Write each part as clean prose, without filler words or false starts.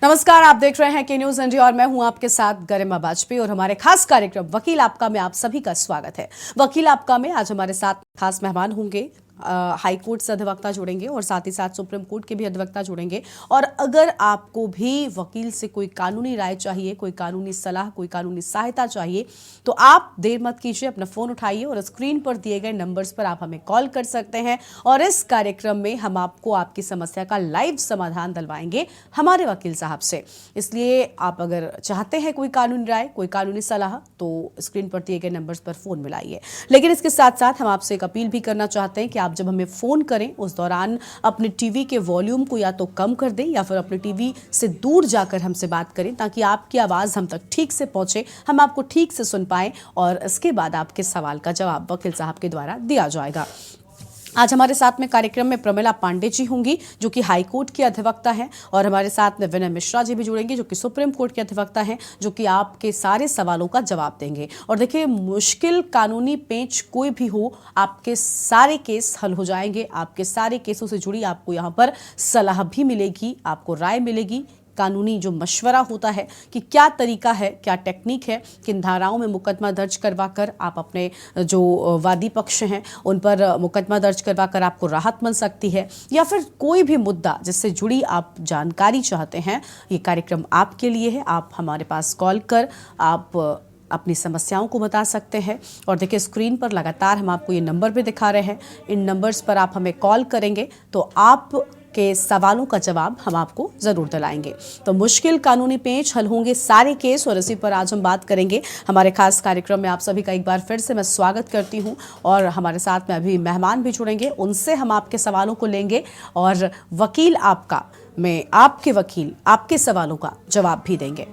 नमस्कार, आप देख रहे हैं के न्यूज इंडिया और मैं हूं आपके साथ गरिमा वाजपेयी और हमारे खास कार्यक्रम वकील आपका में आप सभी का स्वागत है। वकील आपका में आज हमारे साथ खास मेहमान होंगे, हाई कोर्ट से अधिवक्ता जुड़ेंगे और साथ ही साथ सुप्रीम कोर्ट के भी अधिवक्ता जुड़ेंगे। और अगर आपको भी वकील से कोई कानूनी राय चाहिए, कोई कानूनी सलाह, कोई कानूनी सहायता चाहिए तो आप देर मत कीजिए, अपना फोन उठाइए और स्क्रीन पर दिए गए नंबर्स पर आप हमें कॉल कर सकते हैं। और इस कार्यक्रम में हम आपको आपकी समस्या का लाइव समाधान दिलवाएंगे हमारे वकील साहब से। इसलिए आप अगर चाहते हैं कोई कानूनी राय, कोई कानूनी सलाह तो स्क्रीन पर दिए गए नंबर्स पर फोन मिलाइए। लेकिन इसके साथ साथ हम आपसे एक अपील भी करना चाहते हैं कि आप जब हमें फोन करें उस दौरान अपने टीवी के वॉल्यूम को या तो कम कर दें या फिर अपने टीवी से दूर जाकर हमसे बात करें, ताकि आपकी आवाज हम तक ठीक से पहुंचे, हम आपको ठीक से सुन पाएं और इसके बाद आपके सवाल का जवाब वकील साहब के द्वारा दिया जाएगा। आज हमारे साथ में कार्यक्रम में प्रमिला पांडे जी होंगी जो कि हाई कोर्ट के अधिवक्ता हैं, और हमारे साथ में विनय मिश्रा जी भी जुड़ेंगे जो कि सुप्रीम कोर्ट के अधिवक्ता हैं, जो कि आपके सारे सवालों का जवाब देंगे। और देखिए, मुश्किल कानूनी पेच कोई भी हो, आपके सारे केस हल हो जाएंगे। आपके सारे केसों से जुड़ी आपको यहाँ पर सलाह भी मिलेगी, आपको राय मिलेगी, कानूनी जो मशवरा होता है कि क्या तरीका है, क्या टेक्निक है, किन धाराओं में मुकदमा दर्ज करवाकर आप अपने जो वादी पक्ष हैं उन पर मुकदमा दर्ज करवाकर आपको राहत मिल सकती है, या फिर कोई भी मुद्दा जिससे जुड़ी आप जानकारी चाहते हैं, ये कार्यक्रम आपके लिए है। आप हमारे पास कॉल कर आप अपनी समस्याओं को बता सकते हैं। और देखिए, स्क्रीन पर लगातार हम आपको ये नंबर भी दिखा रहे हैं। इन नंबर्स पर आप हमें कॉल करेंगे तो आप के सवालों का जवाब हम आपको जरूर दिलाएंगे। तो मुश्किल कानूनी पेच हल होंगे सारे केस, और इसी पर आज हम बात करेंगे हमारे खास कार्यक्रम में। आप सभी का एक बार फिर से मैं स्वागत करती हूं और हमारे साथ में अभी मेहमान भी जुड़ेंगे, उनसे हम आपके सवालों को लेंगे और वकील आपका में आपके वकील आपके सवालों का जवाब भी देंगे।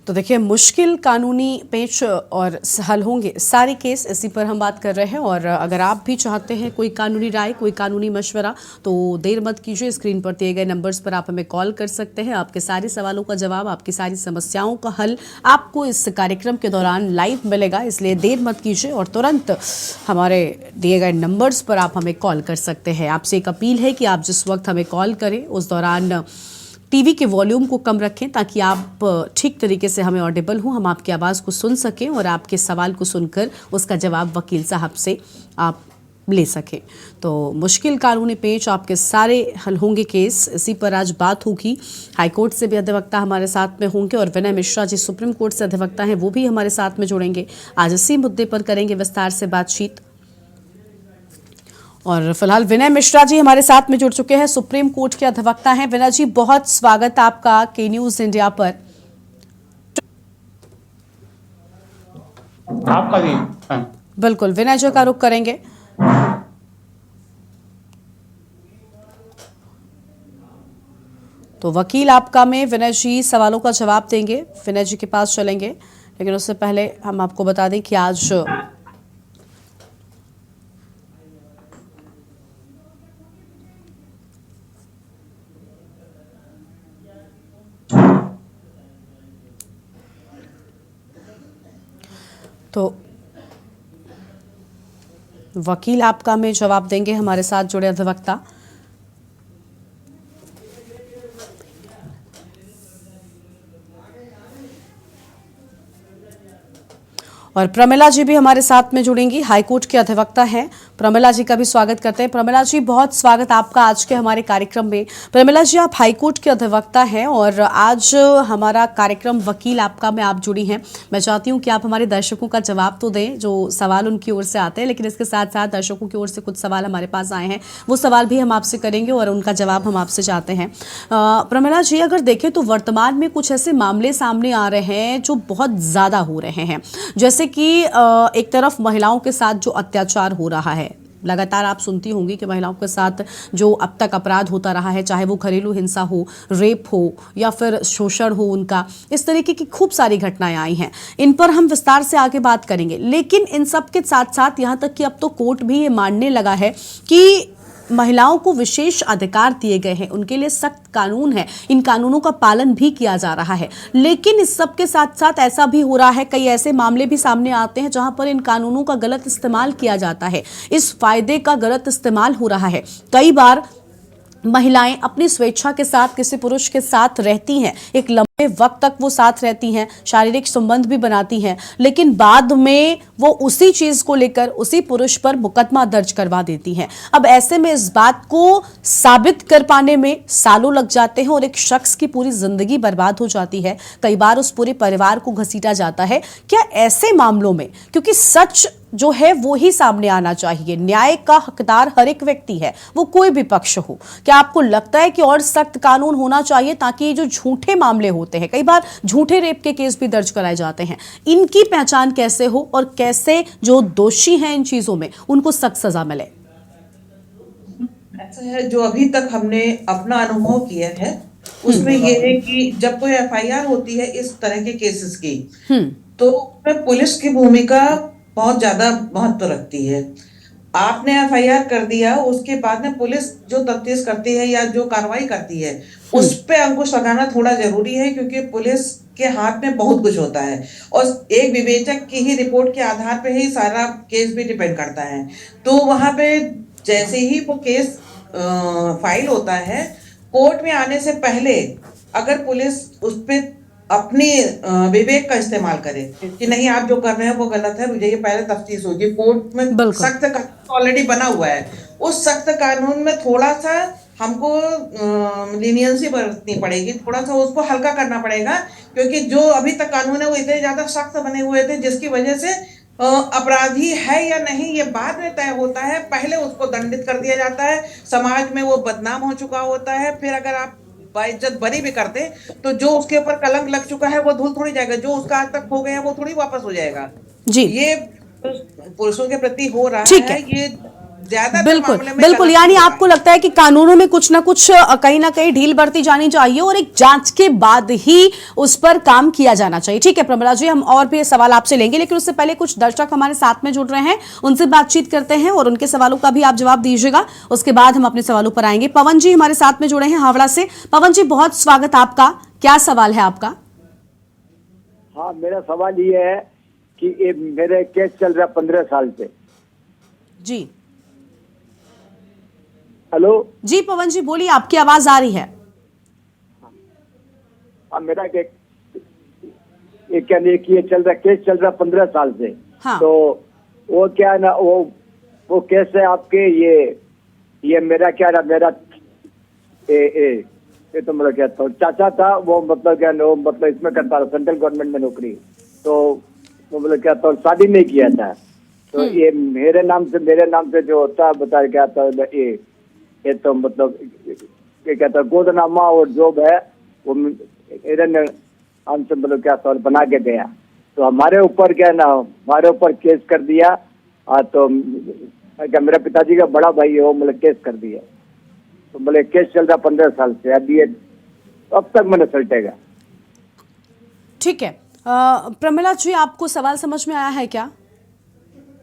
तो देखिए, मुश्किल कानूनी पेच और हल होंगे सारे केस, इसी पर हम बात कर रहे हैं। और अगर आप भी चाहते हैं कोई कानूनी राय, कोई कानूनी मशवरा तो देर मत कीजिए, स्क्रीन पर दिए गए नंबर्स पर आप हमें कॉल कर सकते हैं। आपके सारे सवालों का जवाब, आपकी सारी समस्याओं का हल आपको इस कार्यक्रम के दौरान लाइव मिलेगा, इसलिए देर मत कीजिए और तुरंत हमारे दिए गए नंबर्स पर आप हमें कॉल कर सकते हैं। आपसे एक अपील है कि आप जिस वक्त हमें कॉल करें उस दौरान टीवी के वॉल्यूम को कम रखें, ताकि आप ठीक तरीके से हमें ऑडिबल हो, हम आपकी आवाज़ को सुन सकें और आपके सवाल को सुनकर उसका जवाब वकील साहब से आप ले सकें। तो मुश्किल कानूनी पेच, आपके सारे हल होंगे केस, इसी पर आज बात होगी। हाई कोर्ट से भी अधिवक्ता हमारे साथ में होंगे और विनय मिश्रा जी सुप्रीम कोर्ट से अधिवक्ता हैं, वो भी हमारे साथ में जुड़ेंगे। आज इसी मुद्दे पर करेंगे विस्तार से बातचीत। और फिलहाल विनय मिश्रा जी हमारे साथ में जुड़ चुके हैं, सुप्रीम कोर्ट के अधिवक्ता हैं। विनय जी, बहुत स्वागत आपका के न्यूज इंडिया पर। आपका भी बिल्कुल, विनय जी का रुख करेंगे। तो वकील आपका में विनय जी सवालों का जवाब देंगे, विनय जी के पास चलेंगे। लेकिन उससे पहले हम आपको बता दें कि आज तो वकील आपका में जवाब देंगे हमारे साथ जुड़े अधिवक्ता। और प्रमिला जी भी हमारे साथ में जुड़ेंगी, हाईकोर्ट के अधिवक्ता हैं। प्रमिला जी का भी स्वागत करते हैं। प्रमिला जी, बहुत स्वागत आपका आज के हमारे कार्यक्रम में। प्रमिला जी, आप हाईकोर्ट के अधिवक्ता हैं और आज हमारा कार्यक्रम वकील आपका में आप जुड़ी हैं। मैं चाहती हूं कि आप हमारे दर्शकों का जवाब तो दें जो सवाल उनकी ओर से आते हैं, लेकिन इसके साथ साथ दर्शकों की ओर से कुछ सवाल हमारे पास आए हैं, वो सवाल भी हम आपसे करेंगे और उनका जवाब हम आपसे चाहते हैं। प्रमिला जी, अगर देखें तो वर्तमान में कुछ ऐसे मामले सामने आ रहे हैं जो बहुत ज़्यादा हो रहे हैं, जैसे कि एक तरफ महिलाओं के साथ जो अत्याचार हो रहा है, लगातार आप सुनती होंगी कि महिलाओं के साथ जो अब तक अपराध होता रहा है, चाहे वो घरेलू हिंसा हो, रेप हो या फिर शोषण हो उनका, इस तरीके की खूब सारी घटनाएं आई हैं। इन पर हम विस्तार से आगे बात करेंगे। लेकिन इन सब के साथ साथ यहाँ तक कि अब तो कोर्ट भी ये मानने लगा है कि महिलाओं को विशेष अधिकार दिए गए हैं, उनके लिए सख्त कानून है, इन कानूनों का पालन भी किया जा रहा है। लेकिन इस सब के साथ साथ ऐसा भी हो रहा है, कई ऐसे मामले भी सामने आते हैं जहां पर इन कानूनों का गलत इस्तेमाल किया जाता है, इस फायदे का गलत इस्तेमाल हो रहा है। कई बार महिलाएं अपनी स्वेच्छा के साथ किसी पुरुष के साथ रहती हैं, एक लंबे वक्त तक वो साथ रहती हैं, शारीरिक संबंध भी बनाती हैं, लेकिन बाद में वो उसी चीज को लेकर उसी पुरुष पर मुकदमा दर्ज करवा देती हैं। अब ऐसे में इस बात को साबित कर पाने में सालों लग जाते हैं और एक शख्स की पूरी जिंदगी बर्बाद हो जाती है। कई बार उस पूरे परिवार को घसीटा जाता है। क्या ऐसे मामलों में, क्योंकि सच जो है वो ही सामने आना चाहिए, न्याय का हकदार हर एक व्यक्ति है, वो कोई भी पक्ष हो, क्या आपको लगता है कि और सख्त कानून होना चाहिए ताकि ये जो झूठे मामले होते हैं, कई बार झूठे रेप के केस भी दर्ज कराए जाते हैं, इनकी पहचान कैसे हो और कैसे जो दोषी हैं इन चीजों में उनको सख्त सजा मिले? ऐसा है, जो अभी तक हमने अपना अनुभव किया है उसमें ये है कि जब कोई एफआईआर होती है इस तरह के केसेस की, तो उसमें पुलिस की भूमिका बहुत ज्यादा महत्व रखती है। आपने एफआईआर कर दिया, उसके बाद में पुलिस जो तफ्तीश करती है या जो कार्रवाई करती है उस पे अंकुश लगाना थोड़ा जरूरी है, क्योंकि पुलिस के हाथ में बहुत कुछ होता है और एक विवेचक की ही रिपोर्ट के आधार पे ही सारा केस भी डिपेंड करता है। तो वहां पे जैसे ही वो केस फाइल होता है, कोर्ट में आने से पहले अगर पुलिस उस पर अपनी विवेक का इस्तेमाल करे कि नहीं आप जो कर रहे हैं वो गलत है, मुझे ये पहले तफ्तीश होगी। कोर्ट में सख्त कानून ऑलरेडी बना हुआ है, उस सख्त कानून में थोड़ा सा हमको लीनियंसी बरतनी पड़ेगी, थोड़ा सा उसको हल्का करना पड़ेगा, क्योंकि जो अभी तक कानून है वो इतने ज्यादा सख्त बने हुए थे जिसकी वजह से अपराधी है या नहीं ये बाद में तय होता है, पहले उसको दंडित कर दिया जाता है, समाज में वो बदनाम हो चुका होता है। फिर अगर आप बाइज्जत बरी भी करते तो जो उसके ऊपर कलंक लग चुका है वो धूल थोड़ी जाएगा, जो उसका आज तक हो गया वो थोड़ी वापस हो जाएगा। जी, ये पुरुषों के प्रति हो रहा है, ये ज्यादा बिल्कुल बिल्कुल। यानी आपको लगता है कि कानूनों में कुछ ना कुछ कहीं ना कहीं ढील बरती जानी चाहिए और एक जांच के बाद ही उस पर काम किया जाना चाहिए। ठीक है प्रमिला जी, हम और भी सवाल आपसे लेंगे, लेकिन उससे पहले कुछ दर्शक हमारे साथ में जुड़ रहे हैं, उनसे बातचीत करते हैं और उनके सवालों का भी आप जवाब दीजिएगा, उसके बाद हम अपने सवालों पर आएंगे। पवन जी हमारे साथ में जुड़े हैं हावड़ा से। पवन जी बहुत स्वागत आपका, क्या सवाल है आपका? हाँ, मेरा सवाल ये है कि मेरे केस चल रहा 15 साल से। जी हेलो जी पवन जी बोलिए, आपकी आवाज आ रही है। मेरा क्या नहीं कि ये चल रहा केस चल रहा 15 साल से। हाँ। तो वो क्या ना वो केस है आपके ये मेरा क्या ना मेरा ये तो मतलब क्या था, चाचा था वो, मतलब क्या ना वो मतलब इसमें करता था सेंट्रल गवर्नमेंट में नौकरी, तो वो मतलब क्या था शादी नहीं किया था, तो ये मेरे नाम से जो होता है बता क्या था ये तो मतलब क्या कहता है गोदनामा और जॉब है वो मेरे नाम से मतलब क्या था बना के गया, तो हमारे ऊपर क्या ना हमारे ऊपर केस कर दिया। तो क्या मेरा पिताजी का बड़ा भाई है वो मतलब केस कर दिया, तो मतलब केस चल रहा 15 साल से, अभी अब तक मैंने सलटेगा। ठीक है प्रमिला जी, आपको सवाल समझ में आया है क्या?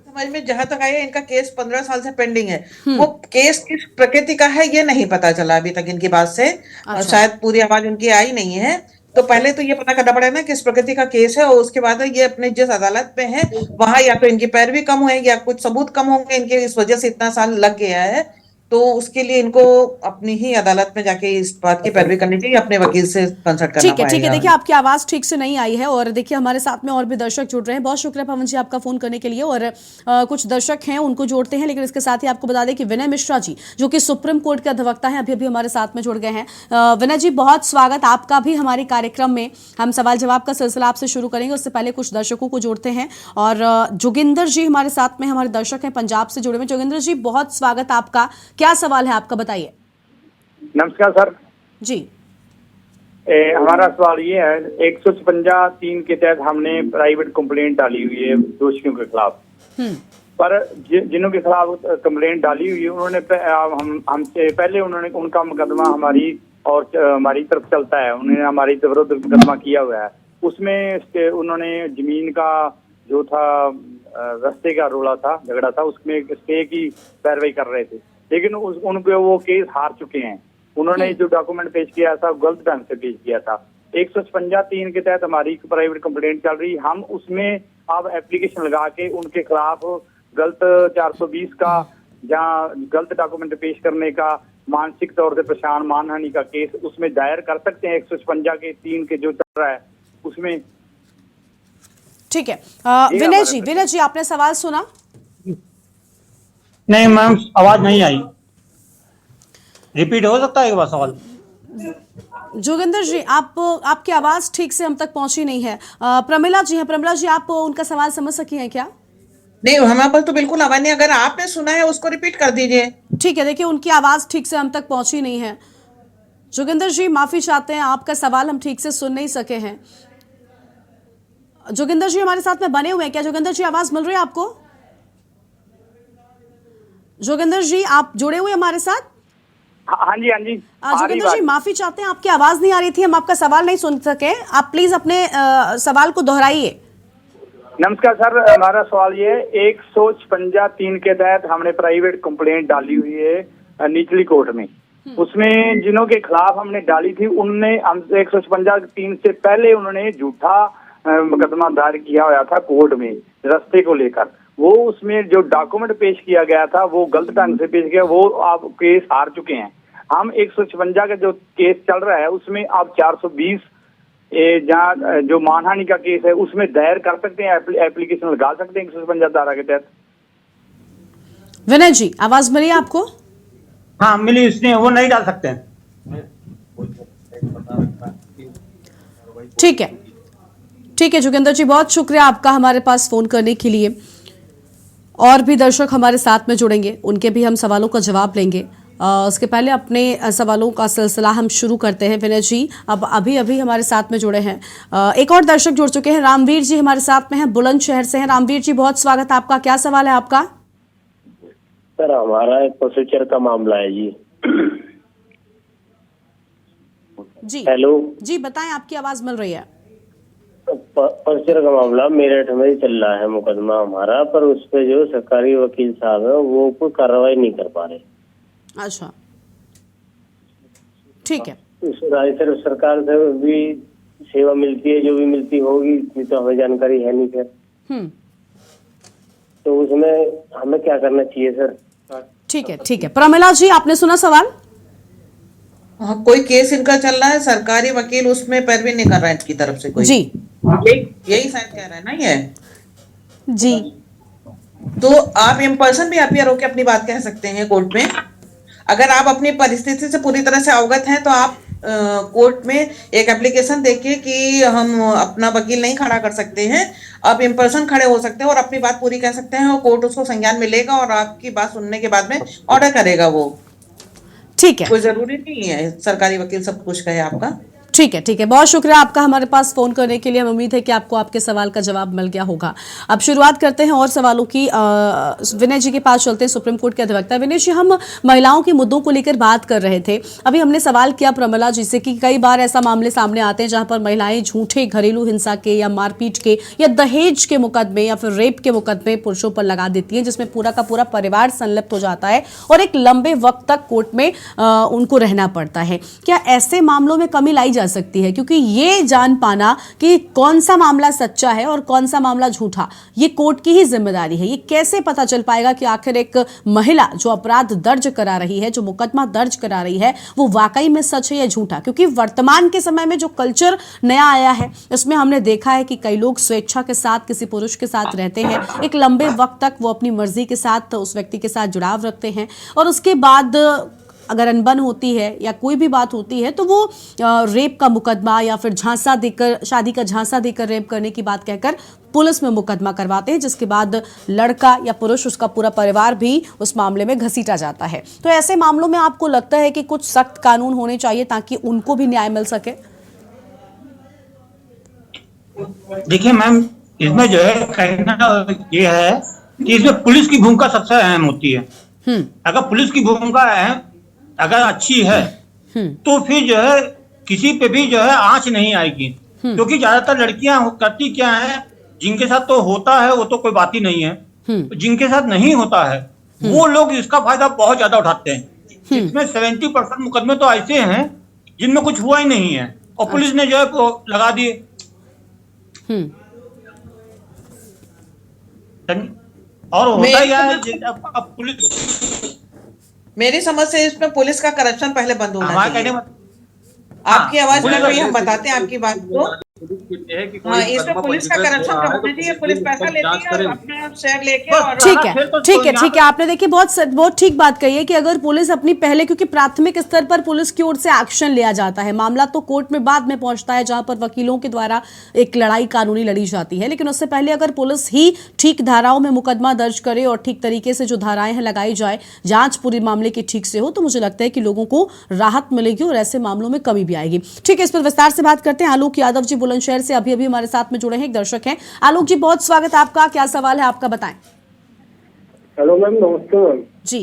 समझ में जहां तक आया, इनका केस 15 साल से पेंडिंग है। वो केस किस प्रकृति का है ये नहीं पता चला अभी तक इनकी बात से। अच्छा। शायद पूरी आवाज उनकी आई नहीं है, तो पहले तो ये पता करना पड़ेगा ना किस प्रकृति का केस है, और उसके बाद ये अपने जिस अदालत में है वहां या तो इनकी पैरवी कम हुए या कुछ सबूत कम होंगे इनके, इस वजह से इतना साल लग गया है। तो उसके लिए इनको अपनी ही अदालत में जाके इस बात की पैरवी करनी चाहिए, अपने वकील से कंसल्ट करना ठीक है पड़ेगा। देखिए आपकी आवाज ठीक से नहीं आई है और देखिए हमारे साथ में और भी दर्शक जुड़ रहे हैं। बहुत शुक्रिया पवन जी आपका फोन करने के लिए, और कुछ दर्शक हैं उनको जोड़ते हैं, लेकिन इसके साथ ही आपको बता दें कि विनय मिश्रा जी जो कि सुप्रीम कोर्ट के अधिवक्ता हैं अभी हमारे साथ में जुड़ गए हैं। विनय जी बहुत स्वागत आपका भी हमारे कार्यक्रम में। हम सवाल जवाब का सिलसिला आपसे शुरू करेंगे, उससे पहले कुछ दर्शकों को जोड़ते हैं। और जोगिंदर जी हमारे साथ में, हमारे दर्शक हैं पंजाब से जुड़े हुए। जोगिंदर जी बहुत स्वागत आपका, क्या सवाल है आपका, बताइए। नमस्कार सर जी हमारा सवाल ये है, 156(3) के तहत हमने प्राइवेट कंप्लेंट डाली हुई है दोषियों के खिलाफ, पर जिन्हों के खिलाफ कंप्लेंट डाली हुई है उन्होंने हमसे पहले उन्होंने उनका मुकदमा हमारी तरफ चलता है, उन्होंने हमारी विरुद्ध मुकदमा किया हुआ है। उसमें उन्होंने जमीन का जो था रास्ते का रोला था, झगड़ा था, उसमें स्टे की पैरवाई कर रहे थे। लेकिन उन पे वो केस हार चुके हैं। उन्होंने जो डॉक्यूमेंट पेश किया था गलत ढंग से पेश किया था। 156(3) के तहत हमारी प्राइवेट कंप्लेंट चल रही, हम उसमें अब एप्लीकेशन लगा के उनके खिलाफ गलत 420 का जहाँ गलत डॉक्यूमेंट पेश करने का, मानसिक तौर से परेशान, मानहानि का केस उसमें दायर कर सकते हैं 156(3) के जो चल रहा है उसमें। ठीक है। विनय जी आपने सवाल सुना? नहीं मैम, आवाज नहीं आई, रिपीट हो सकता है एक बार सवाल? जोगिंदर जी आपकी आवाज ठीक से हम तक पहुंची नहीं है। प्रमिला जी हैं, प्रमिला जी आप उनका सवाल समझ सकी हैं क्या? नहीं, हमारे पास तो बिल्कुल आवाज नहीं। अगर आपने सुना है उसको रिपीट कर दीजिए। ठीक है, देखिए उनकी आवाज ठीक से हम तक पहुंची नहीं है। जोगिंदर जी माफी चाहते हैं, आपका सवाल हम ठीक से सुन नहीं सके हैं। जोगिंदर जी हमारे साथ में बने हुए हैं क्या? जोगिंदर जी आवाज मिल रही है आपको? जोगिंदर जी आप जुड़े हुए हमारे साथ? हाँ जी, हाँ जी। जोगिंदर जी माफी चाहते हैं, आपकी आवाज नहीं आ रही थी, हम आपका सवाल नहीं सुन सके। आप प्लीज अपने सवाल को दोहराइए। नमस्कार सर, हमारा सवाल ये है 156(3) के तहत हमने प्राइवेट कंप्लेंट डाली हुई है निचली कोर्ट में। उसमें जिन्हों के खिलाफ हमने डाली थी उनने 156(3) से पहले उन्होंने झूठा मुकदमा दायर किया हुआ था कोर्ट में रास्ते को लेकर। वो उसमें जो डॉक्यूमेंट पेश किया गया था वो गलत ढंग से पेश किया, वो आप केस हार चुके हैं। हम 156 का जो केस चल रहा है उसमें आप 420 जहाँ जो मानहानि का केस है उसमें दायर कर सकते हैं, एप्लीकेशन लगा सकते हैं 156 धारा के तहत। विनय जी आवाज मिली आपको? हाँ मिली, इसने वो नहीं डाल सकते हैं। ठीक है जोगिंदर जी, बहुत शुक्रिया आपका हमारे पास फोन करने के लिए। और भी दर्शक हमारे साथ में जुड़ेंगे, उनके भी हम सवालों का जवाब लेंगे। उसके पहले अपने सवालों का सिलसिला हम शुरू करते हैं। विनय जी अब अभी हमारे साथ में जुड़े हैं। एक और दर्शक जुड़ चुके हैं, रामवीर जी हमारे साथ में हैं, बुलंदशहर से हैं। रामवीर जी बहुत स्वागत है आपका, क्या सवाल है आपका? सर हमारा एक प्रोसीजर का मामला है जी। जी हेलो जी बताएं, आपकी आवाज मिल रही है। प्रोसीजर का मामला मेरठ में ही चल रहा है मुकदमा हमारा, पर उस पे जो सरकारी वकील साहब है वो कोई कार्रवाई नहीं कर पा रहे। अच्छा ठीक है। राज्य सरकार से भी सेवा मिलती है, जो भी मिलती होगी इतनी तो हमें जानकारी है नहीं सर। तो उसमें हमें क्या करना चाहिए सर? ठीक है। प्रमिला जी आपने सुना सवाल? हाँ, कोई केस इनका चल रहा है, सरकारी वकील उसमें पैरवी नहीं कर रहा है इनकी तरफ से कोई। जी यही शायद कह रहा है ना ये जी। तो आप इन पर्सन भी अपीयर होकर अपनी बात कह सकते हैं कोर्ट में। अगर आप अपनी परिस्थिति से पूरी तरह से अवगत हैं तो आप कोर्ट में एक एप्लीकेशन देके कि हम अपना वकील नहीं खड़ा कर सकते हैं, आप इन पर्सन खड़े हो सकते हैं और अपनी बात पूरी कह सकते हैं और कोर्ट उसको संज्ञान में लेगा और आपकी बात सुनने के बाद में ऑर्डर करेगा वो। ठीक है, कोई जरूरी नहीं है सरकारी वकील सब कुछ कहे आपका। ठीक है। बहुत शुक्रिया आपका हमारे पास फोन करने के लिए। हम उम्मीद है कि आपको आपके सवाल का जवाब मिल गया होगा। अब शुरुआत करते हैं और सवालों की। विनय जी के पास चलते हैं, सुप्रीम कोर्ट के अधिवक्ता। विनय जी, हम महिलाओं के मुद्दों को लेकर बात कर रहे थे। अभी हमने सवाल किया प्रमिला जी से कि कई बार ऐसा मामले सामने आते हैं जहां पर महिलाएं झूठे घरेलू हिंसा के या मारपीट के या दहेज के मुकदमे या फिर रेप के मुकदमे पुरुषों पर लगा देती हैं, जिसमें पूरा का पूरा परिवार संलिप्त हो जाता है और एक लंबे वक्त तक कोर्ट में उनको रहना पड़ता है। क्या ऐसे मामलों में कमी लाई जा सकती है? क्योंकि ये जान पाना कि कौन सा मामला सच्चा है और कौन सा मामला झूठा, ये कोर्ट की ही जिम्मेदारी है। ये कैसे पता चल पाएगा कि आखिर एक महिला जो अपराध दर्ज करा रही है, जो मुकदमा दर्ज करा रही है, वो वाकई में सच है या झूठा? क्योंकि वर्तमान के समय में जो कल्चर नया आया है उसमें हमने देखा है कि कई लोग स्वेच्छा के साथ किसी पुरुष के साथ रहते हैं, एक लंबे वक्त तक वो अपनी मर्जी के साथ उस व्यक्ति के साथ जुड़ाव रखते हैं और उसके बाद अगर अनबन होती है या कोई भी बात होती है तो वो रेप का मुकदमा या फिर झांसा देकर, शादी का झांसा देकर रेप करने की बात कहकर पुलिस में मुकदमा करवाते हैं, जिसके बाद लड़का या पुरुष, उसका पूरा परिवार भी उस मामले में घसीटा जाता है। तो ऐसे मामलों में आपको लगता है कि कुछ सख्त कानून होने चाहिए ताकि उनको भी न्याय मिल सके? देखिए मैम, इसमें जो है कहना ये है कि इसमें पुलिस की भूमिका सबसे अहम होती है। अगर पुलिस की भूमिका अगर अच्छी है तो फिर जो है किसी पे भी जो है आंच नहीं आएगी। क्योंकि ज्यादातर लड़कियां करती क्या है, जिनके साथ तो होता है वो तो कोई बात ही नहीं है, जिनके साथ नहीं होता है वो लोग इसका फायदा बहुत ज्यादा उठाते हैं। इसमें 70% मुकदमे तो ऐसे हैं जिनमें कुछ हुआ ही नहीं है और पुलिस ने जो है वो लगा दिए। और होता ही है अब पुलिस, मेरी समझ से इसमें पुलिस का करप्शन पहले बंद होना हमारे चाहिए। कहने में आपकी आवाज में पुलिस- कोई हम बताते हैं आपकी बात को। हाँ, इसमें पुलिस का करप्शन कम होना चाहिए। पुलिस पैसा लेती है और अपना शेयर लेके और ठीक है, ठीक है, ठीक है। आपने देखिए बहुत ठीक बात कही है कि अगर पुलिस अपनी पहले, क्योंकि प्राथमिक स्तर पर पुलिस की ओर से एक्शन लिया जाता है, मामला तो कोर्ट में बाद में पहुंचता है जहां पर वकीलों के द्वारा एक लड़ाई कानूनी लड़ी जाती है, लेकिन उससे पहले अगर पुलिस ही ठीक धाराओं में मुकदमा दर्ज करे और ठीक तरीके से जो धाराएं हैं लगाई जाए, जांच पूरी मामले की ठीक से हो, तो मुझे लगता है कि लोगों को राहत मिलेगी और ऐसे मामलों में कमी भी आएगी। ठीक है, इस पर विस्तार से बात करते हैं। आलोक यादव जी बुलंदशहर से अभी हमारे साथ में जुड़े हैं, एक दर्शक हैं। आलोक जी, बहुत स्वागत है आपका। क्या सवाल है आपका, बताएं। हेलो मैम, नमस्ते मैम। जी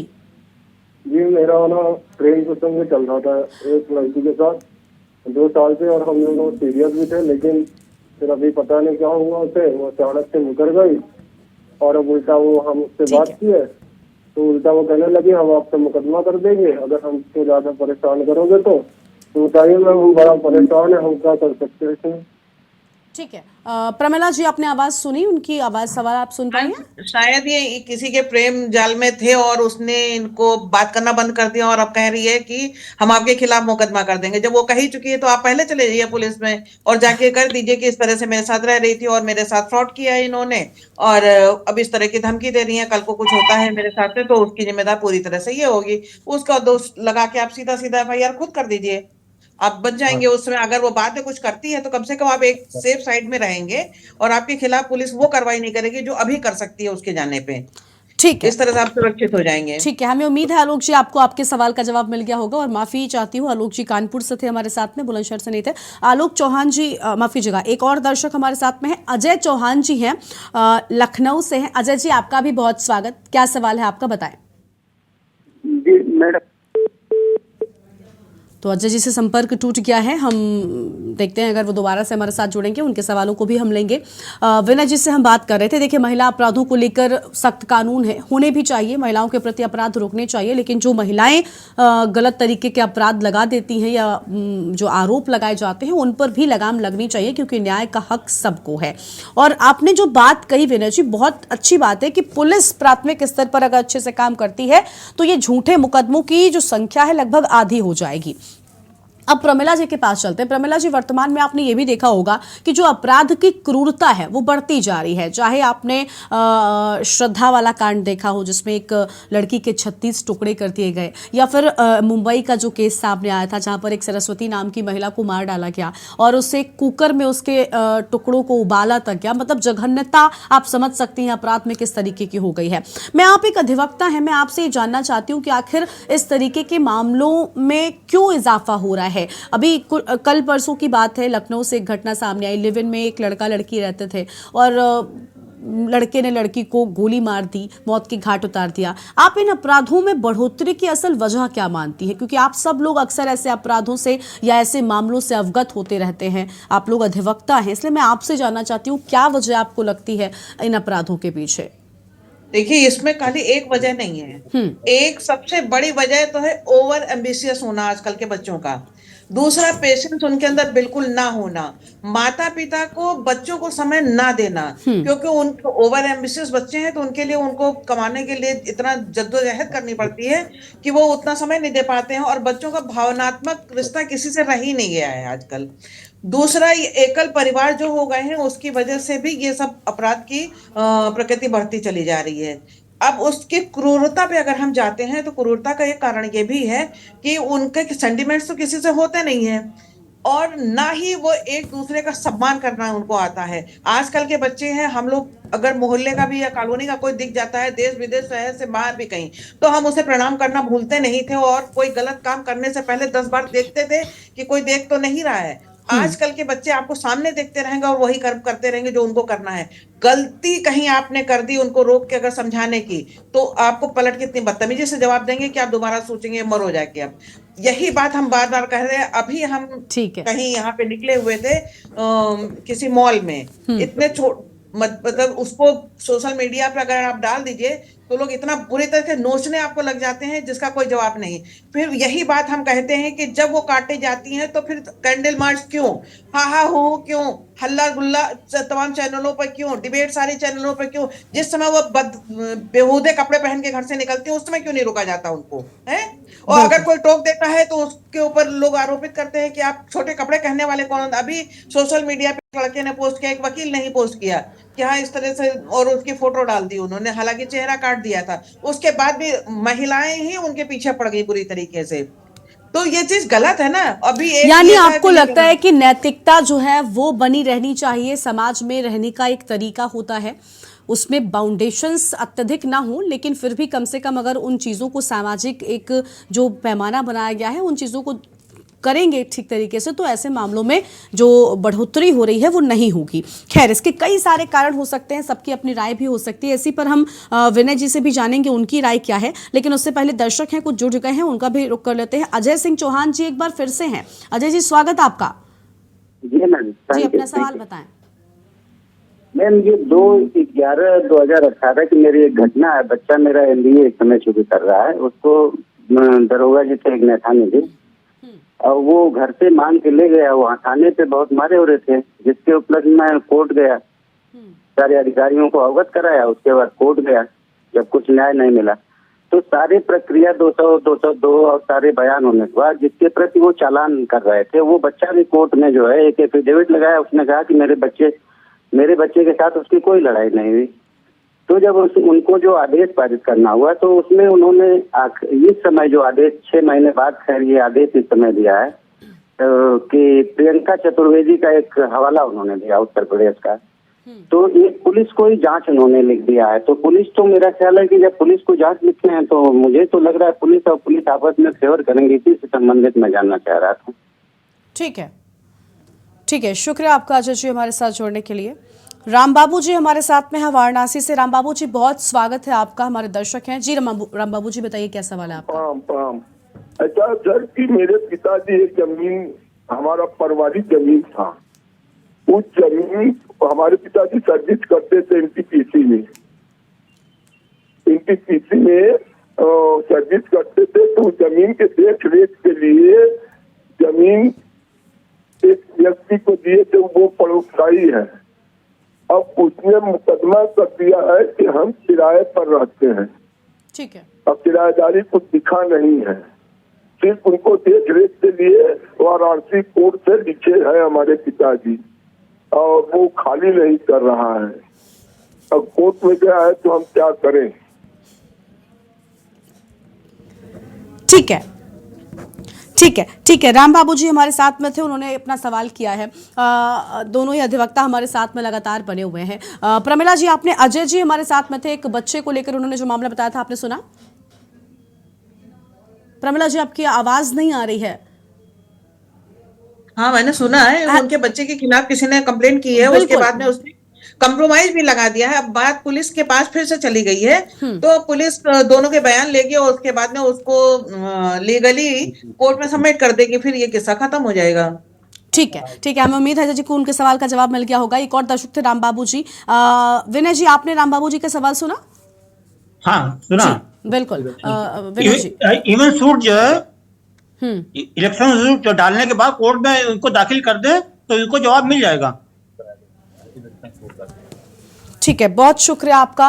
जी, मेरा ना प्रेम प्रसंग चल रहा था एक लड़की के साथ 2 साल से, और हम लोग सीरियस भी थे, लेकिन फिर अभी पता नहीं क्या हुआ उसे, वो अचानक से मुकर गई और अब उल्टा वो हम उससे बात किए तो उल्टा वो कहने लगी हम आपसे मुकदमा कर देंगे अगर हमको ज्यादा परेशान करोगे तो बताइए मैम, हम बड़ा परेशान है, हम क्या कर सकते हैं इसमें? ठीक है, प्रमिला जी, आपने आवाज सुनी, उनकी आवाज, सवाल आप सुन पाई हैं? शायद ये किसी के प्रेम जाल में थे और उसने इनको बात करना बंद कर दिया और अब कह रही है कि हम आपके खिलाफ मुकदमा कर देंगे। जब वो कही चुकी है तो आप पहले चले जाइए पुलिस में और जाके कर दीजिए कि इस तरह से मेरे साथ रह रही थी और मेरे साथ फ्रॉड किया है इन्होंने और अब इस तरह की धमकी दे रही है, कल को कुछ होता है मेरे साथ में तो उसकी जिम्मेदार पूरी तरह से ये होगी। उसका दोष लगा के आप सीधा सीधा FIR खुद कर दीजिए, आप बच जाएंगे उसमें। अगर वो बाद में कुछ करती है तो कम से कम आप एक सेफ साइड में रहेंगे और आपके खिलाफ पुलिस वो कार्रवाई नहीं करेगी जो अभी कर सकती है उसके जाने पे। ठीक है, इस तरह से आप सुरक्षित हो जाएंगे। ठीक है, हमें उम्मीद है आलोक जी आपको आपके सवाल का जवाब मिल गया होगा और माफी चाहती हूँ, आलोक जी कानपुर से थे हमारे साथ में, बुलंदशहर से नहीं थे। आलोक चौहान जी, माफी जगह, एक और दर्शक हमारे साथ में है, अजय चौहान जी हैं, लखनऊ से हैं। अजय जी, आपका भी बहुत स्वागत। क्या सवाल है आपका, बताएं। जी मैडम, तो अजय जी से संपर्क टूट गया है, हम देखते हैं अगर वो दोबारा से हमारे साथ जुड़ेंगे, उनके सवालों को भी हम लेंगे। विनय जी से हम बात कर रहे थे, देखिए महिला अपराधों को लेकर सख्त कानून है, होने भी चाहिए, महिलाओं के प्रति अपराध रोकने चाहिए, लेकिन जो महिलाएं गलत तरीके के अपराध लगा देती हैं या जो आरोप लगाए जाते हैं उन पर भी लगाम लगनी चाहिए, क्योंकि न्याय का हक सबको है। और आपने जो बात कही विनय जी, बहुत अच्छी बात है कि पुलिस प्राथमिक स्तर पर अगर अच्छे से काम करती है तो ये झूठे मुकदमों की जो संख्या है लगभग आधी हो जाएगी। अब प्रमिला जी के पास चलते हैं। प्रमिला जी, वर्तमान में आपने ये भी देखा होगा कि जो अपराध की क्रूरता है वो बढ़ती जा रही है, चाहे आपने श्रद्धा वाला कांड देखा हो जिसमें एक लड़की के 36 टुकड़े कर दिए गए, या फिर मुंबई का जो केस सामने आया था जहां पर एक सरस्वती नाम की महिला को मार डाला गया और उसे कुकर में उसके टुकड़ों को उबाला तक गया। मतलब जघन्यता आप समझ सकती हैं अपराध में किस तरीके की हो गई है। मैं, आप एक अधिवक्ता हैं, मैं आपसे ये जानना चाहती हूँ कि आखिर इस तरीके के मामलों में क्यों इजाफा हो रहा है। अभी कल परसों की बात है, लखनऊ से एक घटना सामने आई, लिव इन में एक लड़का लड़की रहते थे और लड़के ने लड़की को गोली मार दी, मौत के घाट उतार दिया। आप इन अपराधों में बढ़ोतरी की असल वजह क्या मानती है, क्योंकि आप सब लोग अक्सर ऐसे अपराधों से या ऐसे मामलों से अवगत होते रहते हैं, आप लोग अधिवक्ता हैं, इसलिए मैं आपसे जानना चाहती हूँ क्या वजह आपको लगती है इन अपराधों के पीछे। देखिए, इसमें खाली एक वजह नहीं है, एक सबसे बड़ी वजह तो है ओवर एम्बिशियस होना आजकल के बच्चों का। दूसरा, पेशेंस उनके अंदर बिल्कुल ना होना, माता पिता को बच्चों को समय ना देना, क्योंकि उनको ओवर एम्बिशियस बच्चे हैं तो उनके लिए उनको कमाने के लिए इतना जद्दोजहद करनी पड़ती है कि वो उतना समय नहीं दे पाते हैं और बच्चों का भावनात्मक रिश्ता किसी से रह ही नहीं गया है आजकल। दूसरा, ये एकल परिवार जो हो गए हैं उसकी वजह से भी ये सब अपराध की प्रकृति बढ़ती चली जा रही है। अब उसकी क्रूरता पे अगर हम जाते हैं तो क्रूरता का एक कारण ये भी है कि उनके सेंटिमेंट्स तो किसी से होते नहीं है और ना ही वो एक दूसरे का सम्मान करना उनको आता है। आजकल के बच्चे हैं, हम लोग अगर मोहल्ले का भी या कॉलोनी का कोई दिख जाता है, देश विदेश शहर से बाहर भी कहीं, तो हम उसे प्रणाम करना भूलते नहीं थे और कोई गलत काम करने से पहले 10 बार देखते थे कि कोई देख तो नहीं रहा है। आजकल के बच्चे आपको सामने देखते रहेंगे और वही कर्म करते रहेंगे जो उनको करना है। गलती कहीं आपने कर दी, उनको रोक के अगर समझाने की, तो आपको पलट के इतनी बदतमीजी से जवाब देंगे कि आप दोबारा सोचेंगे मर हो जाएगी। अब यही बात हम बार बार कह रहे हैं। अभी हम कहीं यहाँ पे निकले हुए थे किसी मॉल में, इतने मतलब उसको सोशल मीडिया पे अगर आप डाल दीजिए तो लोग इतना बुरी तरह से नोचने आपको लग जाते हैं जिसका कोई जवाब नहीं। फिर यही बात हम कहते हैं कि जब वो काटे जाती हैं तो फिर कैंडल मार्च क्यों, हा हा हो क्यों, हल्ला गुल्ला तमाम चैनलों पर क्यों, डिबेट सारे चैनलों पर क्यों, जिस समय वो बेहूदे कपड़े पहन के घर से निकलती हैं उस समय क्यों नहीं रोका जाता उनको, है? और अगर कोई टोक देता है तो उसके ऊपर लोग आरोपित करते हैं कि आप छोटे कपड़े पहनने वाले कौन। अभी सोशल मीडिया पे लड़के ने पोस्ट किया, एक वकील ने ही पोस्ट किया कि हाँ इस तरह से, और उसकी फोटो डाल दी उन्होंने, हालांकि चेहरा काट दिया था। उसके बाद भी महिलाएं ही उनके पीछे पड़ गई बुरी तरीके से। तो ये चीज गलत है ना। अभी एक यानी ये था आपको कि लगता है कि नैतिकता जो है वो बनी रहनी चाहिए, समाज में रहने का एक तरीका होता है, उसमें बाउंडेशंस अत्यधिक ना हो, लेकिन फिर भी कम से कम अगर उन चीज़ों को सामाजिक एक जो पैमाना बनाया गया है उन चीज़ों को करेंगे ठीक तरीके से तो ऐसे मामलों में जो बढ़ोतरी हो रही है वो नहीं होगी। खैर, इसके कई सारे कारण हो सकते हैं, सबकी अपनी राय भी हो सकती है। इसी पर हम विनय जी से भी जानेंगे उनकी राय क्या है, लेकिन उससे पहले दर्शक हैं कुछ जुड़ गए हैं, उनका भी रुख कर लेते हैं। अजय सिंह चौहान जी एक बार फिर से हैं। अजय जी, स्वागत आपका जी मैम, जी, अपना सवाल बताएं। मैम ये 2/11/2018 की मेरी एक घटना है। बच्चा मेरा MBA इस समय शुरू कर रहा है, उसको दरोगा जी से एक नेता मिली और वो घर से मांग के ले गया। वहाँ थाने पे बहुत मारे हो रहे थे, जिसके उपलक्ष्य में कोर्ट गया, सारे अधिकारियों को अवगत कराया। उसके बाद कोर्ट गया, जब कुछ न्याय नहीं मिला तो सारी प्रक्रिया 200, 202 और सारे बयान होने के बाद जिसके प्रति वो चालान कर रहे थे, वो बच्चा भी कोर्ट में जो है एक एफिडेविट लगाया। उसने कहा कि मेरे बच्चे के साथ उसकी कोई लड़ाई नहीं हुई। तो जब उनको जो आदेश पारित करना हुआ तो उसमें उन्होंने इस समय जो आदेश 6 महीने बाद, खैर ये आदेश इस समय दिया है कि प्रियंका चतुर्वेदी का एक हवाला उन्होंने दिया उत्तर प्रदेश का। तो एक पुलिस को ही जांच उन्होंने लिख दिया है। तो पुलिस, तो मेरा ख्याल है कि जब पुलिस को जांच लिखते हैं तो मुझे तो लग रहा है पुलिस आपस में फेवर करेंगे। इसी से संबंधित मैं जानना चाह रहा था। ठीक है, शुक्रिया आपका अजय जी हमारे साथ जोड़ने के लिए। राम बाबू जी हमारे साथ में है वाराणसी से। राम बाबू जी, बहुत स्वागत है आपका, हमारे दर्शक हैं जी। राम बाबू जी बताइए क्या सवाल है आपका। प्रणाम। अच्छा सर, कि मेरे पिताजी एक जमीन, हमारा पारिवारिक जमीन था, उस जमीन हमारे पिताजी सर्विस करते थे NTPC में सर्विस करते थे। तो जमीन के देख रेख के लिए जमीन एक व्यक्ति को दिए थे, वो पड़ोसाई है। अब उसने मुकदमा कर दिया है कि हम किराए पर रहते हैं। ठीक है। अब किराएदारी कुछ दिखा नहीं है, सिर्फ उनको देख रेख के लिए वाराणसी कोर्ट से लिखे है हमारे पिताजी, और वो खाली नहीं कर रहा है। अब कोर्ट में गया है तो हम क्या करें। ठीक है। राम बाबू जी हमारे साथ में थे, उन्होंने अपना सवाल किया है। दोनों ही अधिवक्ता हमारे साथ में लगातार बने हुए हैं। प्रमिला जी, आपने, अजय जी हमारे साथ में थे, एक बच्चे को लेकर उन्होंने जो मामला बताया था आपने सुना? प्रमिला जी, आपकी आवाज नहीं आ रही है। हाँ, मैंने सुना है। उनके बच्चे के खिलाफ किसी ने कंप्लेंट की है, उसके बाद में उसने कंप्रोमाइज भी लगा दिया है। अब बात पुलिस के पास फिर से चली गई है, तो पुलिस दोनों के बयान लेगी और उसके बाद में उसको लीगली कोर्ट में सबमिट कर देगी, फिर ये किस्सा खत्म हो जाएगा। ठीक है। हमें उम्मीद है जी को उनके सवाल का जवाब मिल गया होगा। एक और दर्शक थे राम बाबू जी। विनय जी, आपने राम बाबू जी का सवाल सुना? हाँ, सुना। बिल्कुल। विनय जी, इवन सूट जो है, इलेक्शन सूट डालने के बाद कोर्ट में उनको दाखिल कर दे तो इनको जवाब मिल जाएगा। ठीक है, बहुत शुक्रिया आपका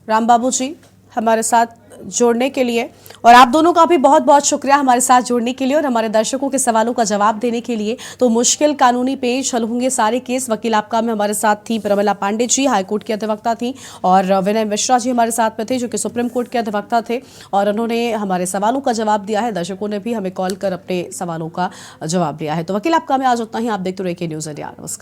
राम बाबू जी हमारे साथ जोड़ने के लिए, और आप दोनों का भी बहुत बहुत शुक्रिया हमारे साथ जुड़ने के लिए और हमारे दर्शकों के सवालों का जवाब देने के लिए। तो मुश्किल कानूनी पेश हल होंगे सारे केस। वकील आपका में हमारे साथ थी प्रमिला पांडे जी, हाईकोर्ट की अधिवक्ता थी, और विनय मिश्रा जी हमारे साथ में थे जो कि सुप्रीम कोर्ट के अधिवक्ता थे, और उन्होंने हमारे सवालों का जवाब दिया है। दर्शकों ने भी हमें कॉल कर अपने सवालों का जवाब दिया है। तो वकील आपका में आज उतना ही। आप देखते रहिए के न्यूज़ इंडिया। नमस्कार।